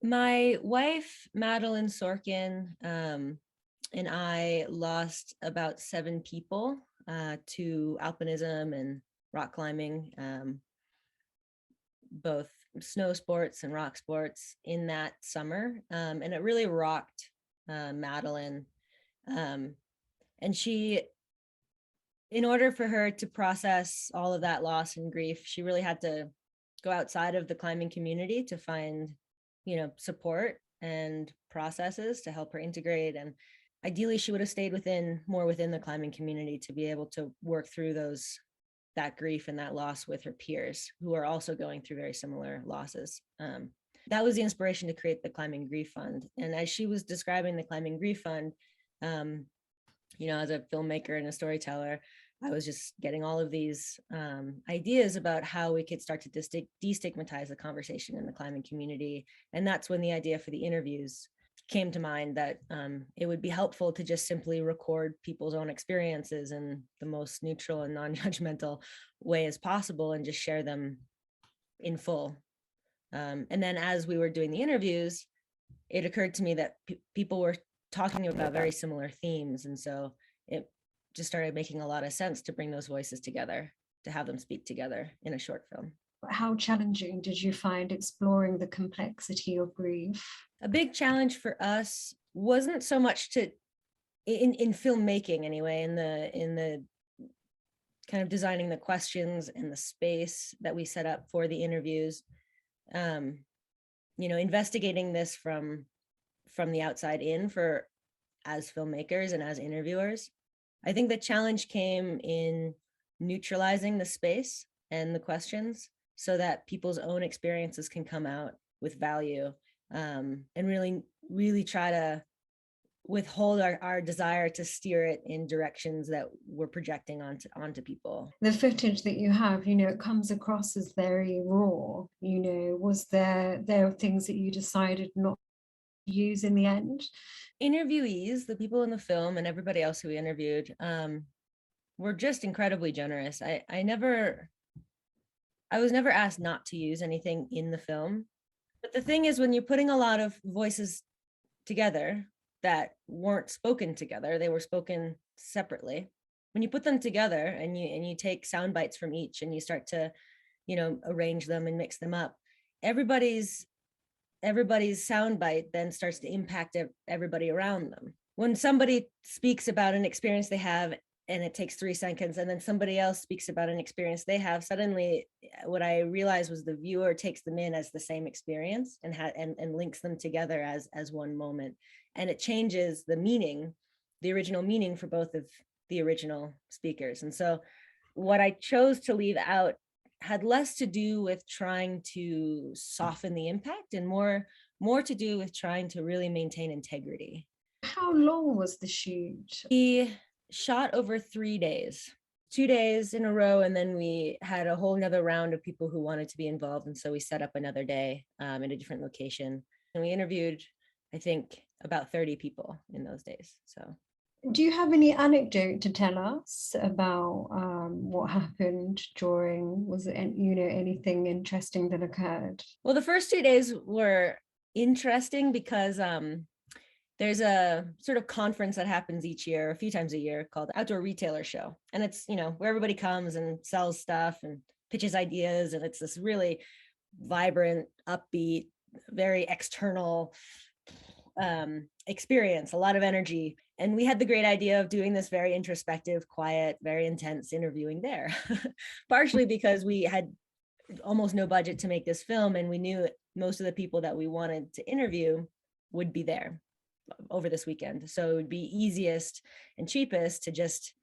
My wife, Madeline Sorkin, and I lost about 7 people to alpinism and rock climbing, both snow sports and rock sports in that summer. And it really rocked Madeline. And she, in order for her to process all of that loss and grief, she really had to go outside of the climbing community to find, support and processes to help her integrate. And ideally, she would have stayed more within the climbing community to be able to work through that grief and that loss with her peers who are also going through very similar losses. That was the inspiration to create the Climbing Grief Fund. And as she was describing the Climbing Grief Fund, as a filmmaker and a storyteller, I was just getting all of these ideas about how we could start to destigmatize the conversation in the climbing community. And that's when the idea for the interviews came to mind, that it would be helpful to just simply record people's own experiences in the most neutral and non-judgmental way as possible and just share them in full. And then as we were doing the interviews, it occurred to me that people were talking about very similar themes. And so it just started making a lot of sense to bring those voices together, to have them speak together in a short film. How challenging did you find exploring the complexity of grief? A big challenge for us wasn't so much in filmmaking anyway, in the kind of designing the questions and the space that we set up for the interviews, investigating this from the outside in as filmmakers and as interviewers. I think the challenge came in neutralizing the space and the questions so that people's own experiences can come out with value, and really try to withhold our desire to steer it in directions that we're projecting onto people. The footage that you have, it comes across as very raw. Was there things that you decided not to use in the end? Interviewees, the people in the film and everybody else who we interviewed, were just incredibly generous. I was never asked not to use anything in the film. But the thing is, when you're putting a lot of voices together that weren't spoken together, they were spoken separately. When you put them together and you take sound bites from each and you start to, arrange them and mix them up, everybody's soundbite then starts to impact everybody around them. When somebody speaks about an experience they have and it takes 3 seconds, and then somebody else speaks about an experience they have, suddenly what I realized was the viewer takes them in as the same experience and links them together as one moment. And it changes the original meaning for both of the original speakers. And so what I chose to leave out had less to do with trying to soften the impact and more to do with trying to really maintain integrity. How long was the shoot? We shot over 3 days, 2 days in a row, and then we had a whole nother round of people who wanted to be involved, and so we set up another day in a different location, and we interviewed, I think, about 30 people in those days. So do you have any anecdote to tell us about what happened during, was it, anything interesting that occurred? Well, the first 2 days were interesting because there's a sort of conference that happens each year, a few times a year, called Outdoor Retailer Show. And it's, where everybody comes and sells stuff and pitches ideas. And it's this really vibrant, upbeat, very external experience, a lot of energy. And we had the great idea of doing this very introspective, quiet, very intense interviewing there, partially because we had almost no budget to make this film. And we knew most of the people that we wanted to interview would be there over this weekend. So it would be easiest and cheapest to just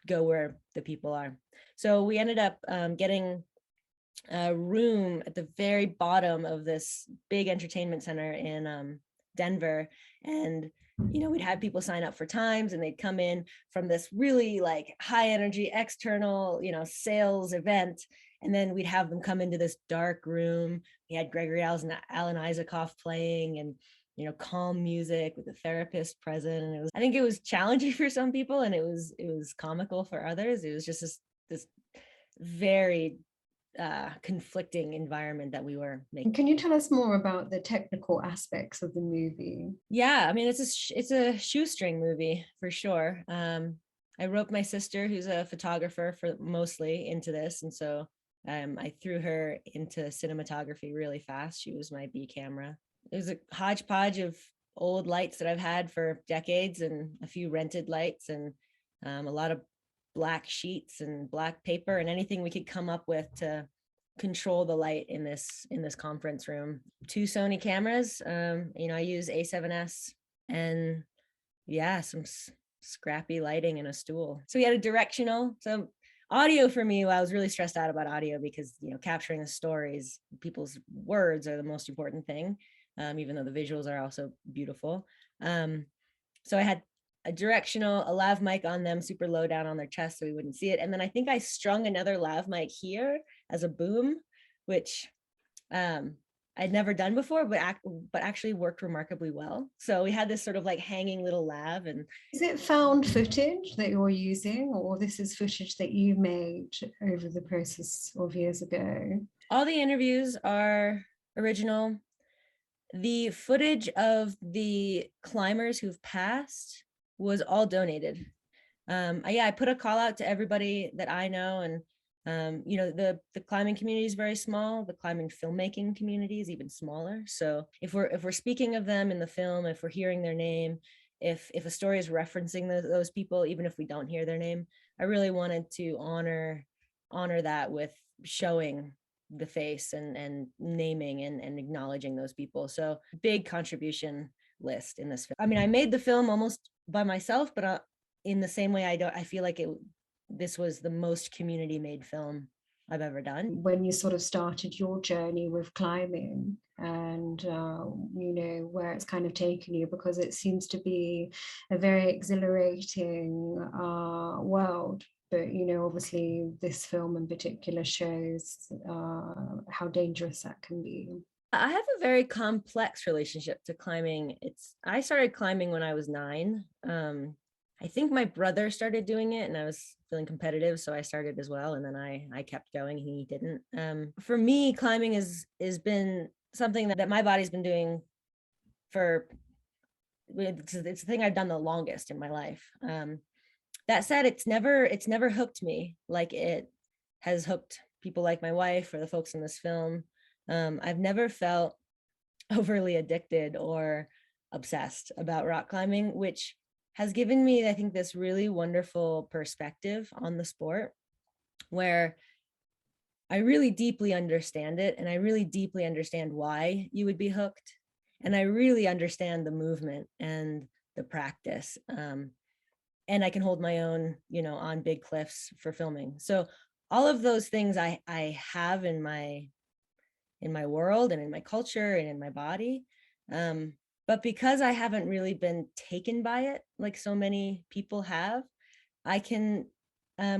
go where the people are. So we ended up getting a room at the very bottom of this big entertainment center in Denver. And we'd have people sign up for times and they'd come in from this really like high energy external, sales event. And then we'd have them come into this dark room. We had Gregory Alan Isaacoff playing and, calm music with a therapist present. And I think it was challenging for some people and it was comical for others. It was just this very conflicting environment that we were making. Can you tell us more about the technical aspects of the movie? Yeah, I mean, it's a shoestring movie for sure. I roped my sister, who's a photographer, for mostly into this, and so I threw her into cinematography really fast. She was my B camera. It was a hodgepodge of old lights that I've had for decades, and a few rented lights, and a lot of black sheets and black paper, and anything we could come up with to control the light in this conference room. 2 Sony cameras. I use A7S, and yeah, some scrappy lighting and a stool. So we had a directional. So audio for me, I was really stressed out about audio because capturing the stories, people's words are the most important thing, even though the visuals are also beautiful. So I had a directional, a lav mic on them, super low down on their chest so we wouldn't see it. And then I think I strung another lav mic here as a boom, which I'd never done before, but actually worked remarkably well. So we had this sort of like hanging little lav. And is it found footage that you're using, or this is footage that you made over the process of years ago? All the interviews are original. The footage of the climbers who've passed was all donated. I put a call out to everybody that I know, and the climbing community is very small. The climbing filmmaking community is even smaller. So if we're speaking of them in the film, if we're hearing their name, if a story is referencing those people, even if we don't hear their name, I really wanted to honor that with showing the face and naming and acknowledging those people. So big contribution list in this film. I mean, I made the film almost by myself, but in the same way, I feel like this was the most community made film I've ever done. When you sort of started your journey with climbing, and where it's kind of taken you, because it seems to be a very exhilarating world. But obviously this film in particular shows how dangerous that can be. I have a very complex relationship to climbing. I started climbing when I was 9. I think my brother started doing it and I was feeling competitive, so I started as well. And then I kept going, he didn't. For me, climbing has been something that my body's been doing for, it's the thing I've done the longest in my life. That said, it's never hooked me like it has hooked people like my wife or the folks in this film. I've never felt overly addicted or obsessed about rock climbing, which has given me, I think, this really wonderful perspective on the sport where I really deeply understand it, and I really deeply understand why you would be hooked. And I really understand the movement and the practice. And I can hold my own, on big cliffs for filming. So all of those things I have in my world and in my culture and in my body. But because I haven't really been taken by it like so many people have, I can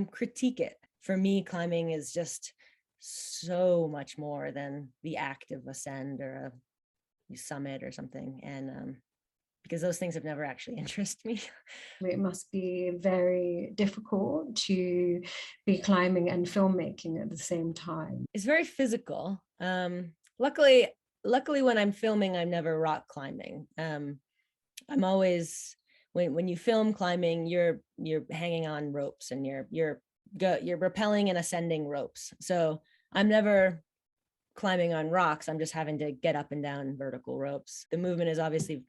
critique it. For me, climbing is just so much more than the act of ascend or a summit or something. And because those things have never actually interested me. It must be very difficult to be climbing and filmmaking at the same time. It's very physical. Luckily when I'm filming, I'm never rock climbing. I'm always, when you film climbing, you're hanging on ropes and you're rappelling and ascending ropes. So I'm never climbing on rocks. I'm just having to get up and down vertical ropes. The movement is obviously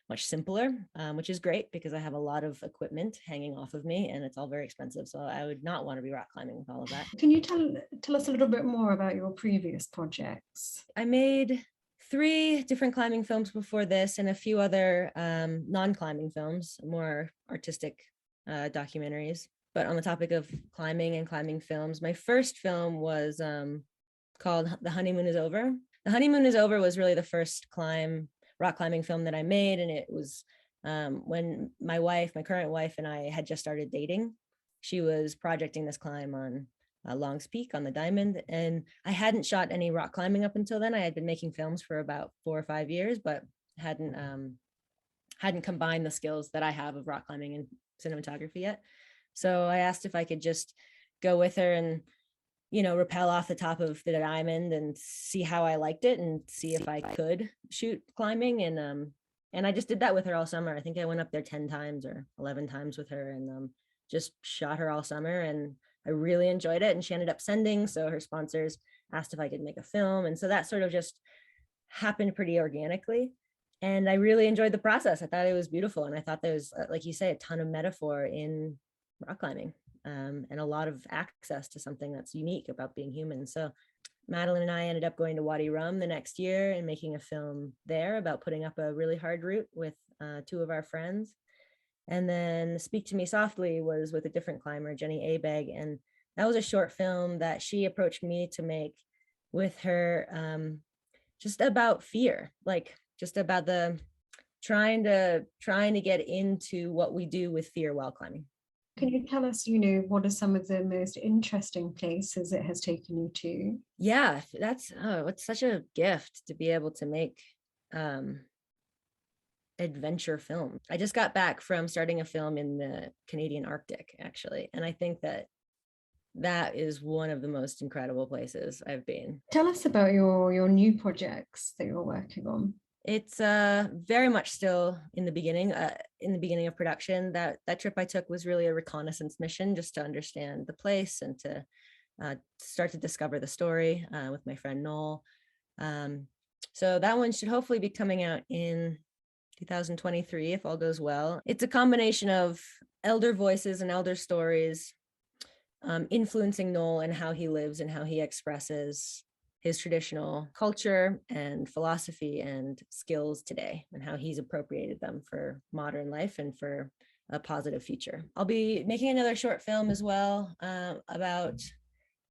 much simpler, which is great because I have a lot of equipment hanging off of me and it's all very expensive. So I would not want to be rock climbing with all of that. Can you tell us a little bit more about your previous projects? I made 3 different climbing films before this and a few other non-climbing films, more artistic documentaries. But on the topic of climbing and climbing films, my first film was called The Honeymoon is Over. The Honeymoon is Over was really the first rock climbing film that I made. And it was when my current wife and I had just started dating. She was projecting this climb on Long's Peak on the Diamond. And I hadn't shot any rock climbing up until then. I had been making films for about 4 or 5 years, but hadn't combined the skills that I have of rock climbing and cinematography yet. So I asked if I could just go with her and, rappel off the top of the diamond and see how I liked it and see if I could shoot climbing. And I just did that with her all summer. I think I went up there 10 times or 11 times with her, and just shot her all summer, and I really enjoyed it. And she ended up sending, so her sponsors asked if I could make a film. And so that sort of just happened pretty organically. And I really enjoyed the process. I thought it was beautiful. And I thought there was, like you say, a ton of metaphor in rock climbing, and a lot of access to something that's unique about being human. So Madeline and I ended up going to Wadi Rum the next year and making a film there about putting up a really hard route with 2 of our friends. And then Speak to Me Softly was with a different climber, Jenny Abeg. And that was a short film that she approached me to make with her, just about fear, like just about the trying to get into what we do with fear while climbing. Can you tell us, what are some of the most interesting places it has taken you to? Yeah, it's such a gift to be able to make adventure film. I just got back from starting a film in the Canadian Arctic, actually, and I think that is one of the most incredible places I've been. Tell us about your new projects that you're working on. It's very much still in the beginning of production. That trip I took was really a reconnaissance mission, just to understand the place and to start to discover the story with my friend Noel. So that one should hopefully be coming out in 2023 if all goes well. It's a combination of elder voices and elder stories influencing Noel and how he lives and how he expresses his traditional culture and philosophy and skills today, and how he's appropriated them for modern life and for a positive future. I'll be making another short film as well about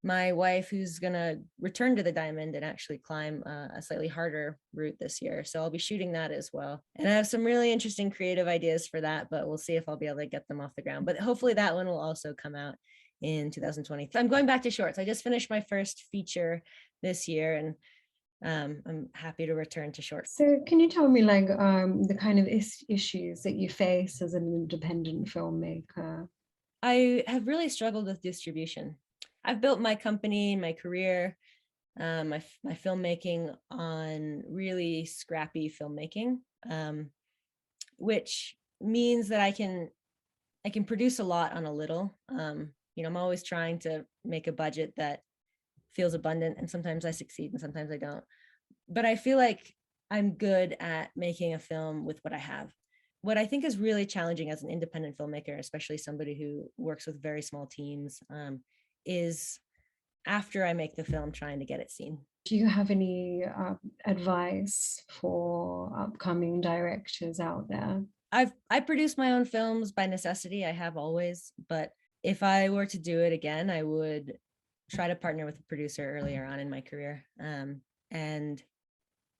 my wife, who's gonna return to the diamond and actually climb a slightly harder route this year. So I'll be shooting that as well. And I have some really interesting creative ideas for that, but we'll see if I'll be able to get them off the ground. But hopefully that one will also come out in 2020. I'm going back to shorts. I just finished my first feature this year, and I'm happy to return to shorts. So can you tell me the kind of issues that you face as an independent filmmaker? I have really struggled with distribution. I've built my company, my career, my filmmaking on really scrappy filmmaking, which means that I can produce a lot on a little. I'm always trying to make a budget that feels abundant, and sometimes I succeed and sometimes I don't. But I feel like I'm good at making a film with what I have. What I think is really challenging as an independent filmmaker, especially somebody who works with very small teams, is after I make the film, trying to get it seen. Do you have any advice for upcoming directors out there? I produce my own films by necessity. I have always, but if I were to do it again, I would try to partner with a producer earlier on in my career, and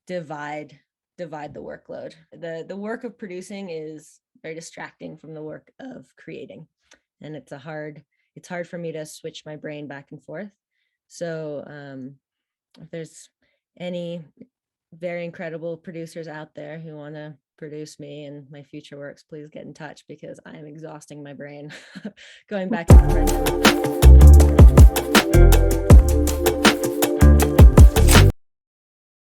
divide the workload. The work of producing is very distracting from the work of creating, and it's hard for me to switch my brain back and forth. So if there's any very incredible producers out there who want to produce me and my future works, please get in touch, because I am exhausting my brain going back and forth.